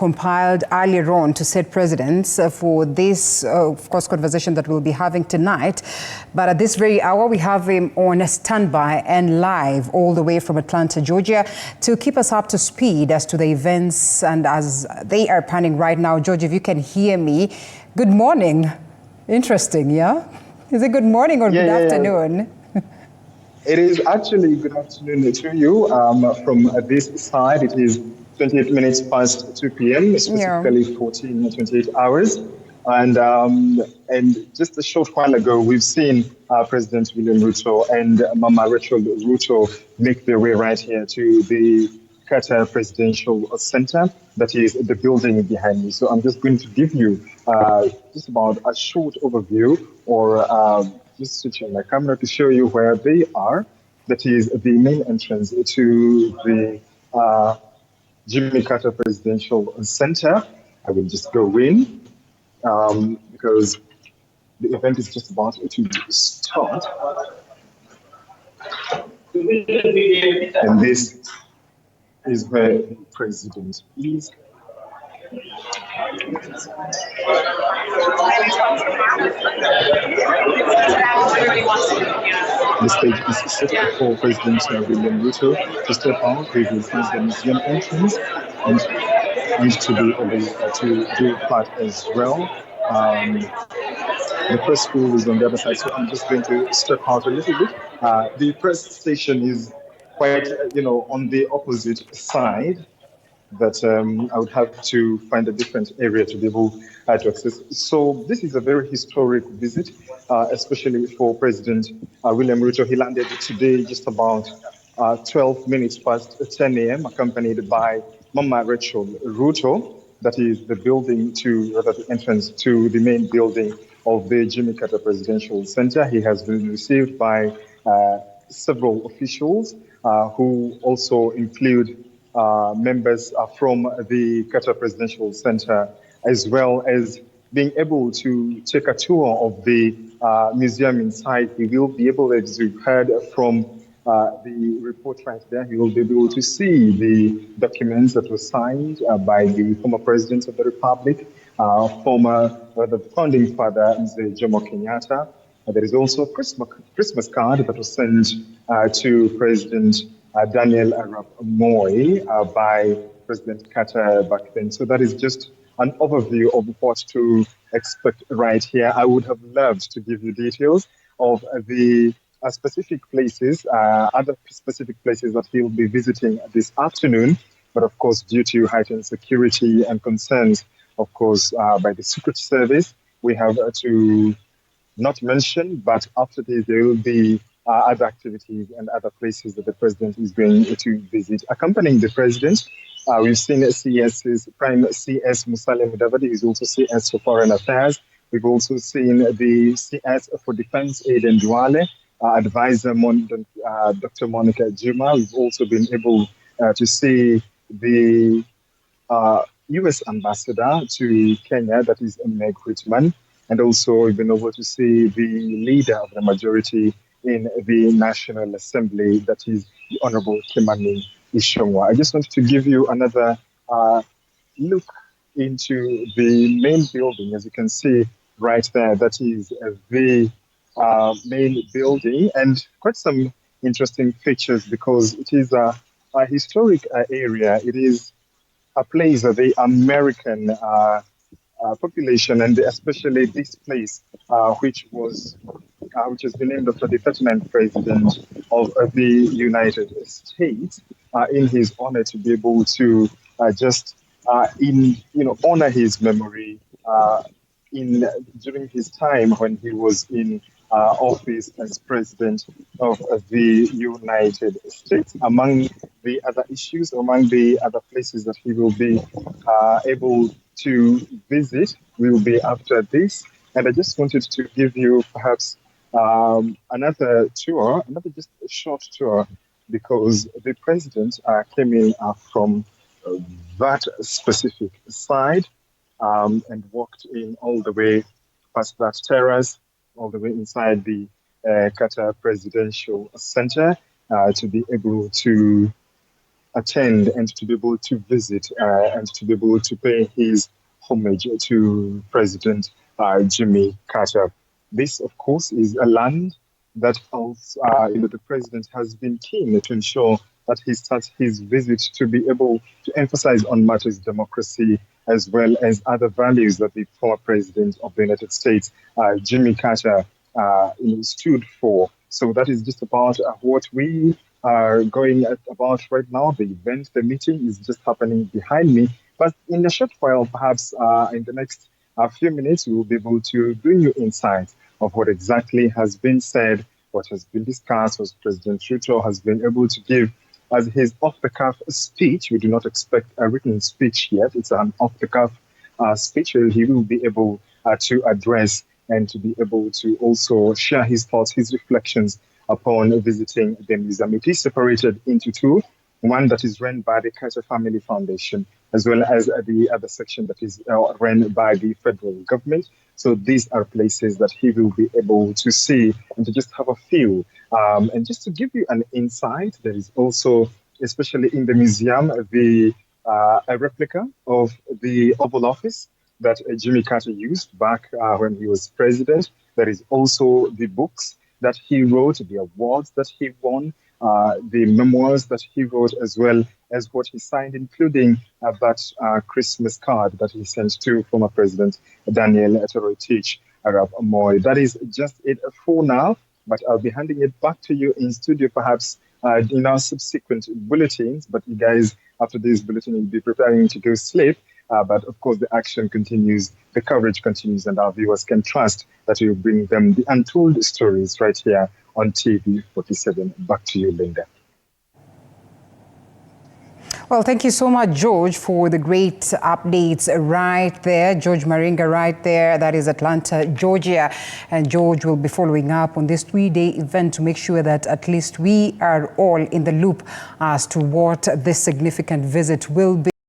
compiled earlier on to set precedents for this, of course, conversation that we'll be having tonight. But at this very hour, we have him on standby and live all the way from Atlanta, Georgia, to keep us up to speed as to the events and as they are panning right now. George, if you can hear me, good morning. Interesting, yeah? Is it good morning or good afternoon? It is actually good afternoon to you. From this side, it is 28 minutes past 2 p.m., specifically 28 hours. And just a short while ago, we've seen President William Ruto and Mama Rachel Ruto make their way right here to the Qatar Presidential Center, that is the building behind me. So I'm just going to give you just about a short overview, or just switching my camera to show you where they are. That is the main entrance to the Jimmy Carter Presidential Center. I will just go in because the event is just about to start. And this is where the president is. The stage is set for President William Ruto to step out. We will see the museum entrance and to be able to do part as well. The press school is on the other side, so I'm just going to step out a little bit. The press station is quite, on the opposite side, that I would have to find a different area to be able to access. So this is a very historic visit, especially for President William Ruto. He landed today just about 12 minutes past 10 a.m., accompanied by Mama Rachel Ruto. That is the the entrance to the main building of the Jimmy Carter Presidential Center. He has been received by several officials who also include members from the Qatar Presidential Center, as well as being able to take a tour of the museum inside. He will be able, as you've heard from the report right there, he will be able to see the documents that were signed by the former president of the Republic, the founding father, Mzee Jomo Kenyatta. There is also a Christmas card that was sent to President Daniel Arap Moi by President Carter back then. So that is just an overview of what to expect right here. I would have loved to give you details of the specific places, other specific places that he'll be visiting this afternoon. But of course, due to heightened security and concerns, of course, by the Secret Service, we have to not mention, but after this, there will be other activities and other places that the president is going to visit. Accompanying the president, we've seen Prime CS Musalia Mudavadi, who is also CS for Foreign Affairs. We've also seen the CS for Defense, Aden Duale, Advisor Dr. Monica Juma. We've also been able to see the U.S. ambassador to Kenya, that is Meg Whitman. And also we've been able to see the leader of the majority in the National Assembly, that is the Honorable Kimani Ichung'wah. I just wanted to give you another look into the main building. As you can see right there, that is the main building, and quite some interesting features because it is a historic area. It is a place that the American population, and especially this place, which has been named after the 39th president of the United States, in his honor, to be able to honor his memory during his time when he was in office as president of the United States. Among the other issues, among the other places that he will be able to visit, we will be after this. And I just wanted to give you perhaps another just a short tour, because the president came in from that specific side and walked in all the way past that terrace, all the way inside the Qatar Presidential Center to be able to attend and to be able to visit and to be able to pay his homage to President Jimmy Carter. This, of course, is a land that also, the president has been keen to ensure that he starts his visit to be able to emphasize on matters of democracy as well as other values that the former president of the United States, Jimmy Carter, stood for. So that is just about what we are going about right now. The event, the meeting is just happening behind me. But in a short while, perhaps in the next few minutes, we will be able to bring you insights of what exactly has been said, what has been discussed, what President Ruto has been able to give as his off-the-cuff speech. We do not expect a written speech yet. It's an off-the-cuff speech where he will be able to address and to be able to also share his thoughts, his reflections upon visiting the museum. It is separated into two, one that is run by the Carter Family Foundation, as well as the other section that is run by the federal government. So these are places that he will be able to see and to just have a feel. And just to give you an insight, there is also, especially in the museum, a replica of the Oval Office that Jimmy Carter used back when he was president. There is also the books that he wrote, the awards that he won, the memoirs that he wrote, as well as what he signed, including that Christmas card that he sent to former President Daniel Toroitich Arap Moi. That is just it for now, but I'll be handing it back to you in studio, perhaps in our subsequent bulletins. But you guys, after this bulletin, will be preparing to go sleep. But of course, the action continues, the coverage continues, and our viewers can trust that we will bring them the untold stories right here on TV 47. Back to you, Linda. Well, thank you so much, George, for the great updates right there. George Maringa right there, that is Atlanta, Georgia. And George will be following up on this 3-day event to make sure that at least we are all in the loop as to what this significant visit will be.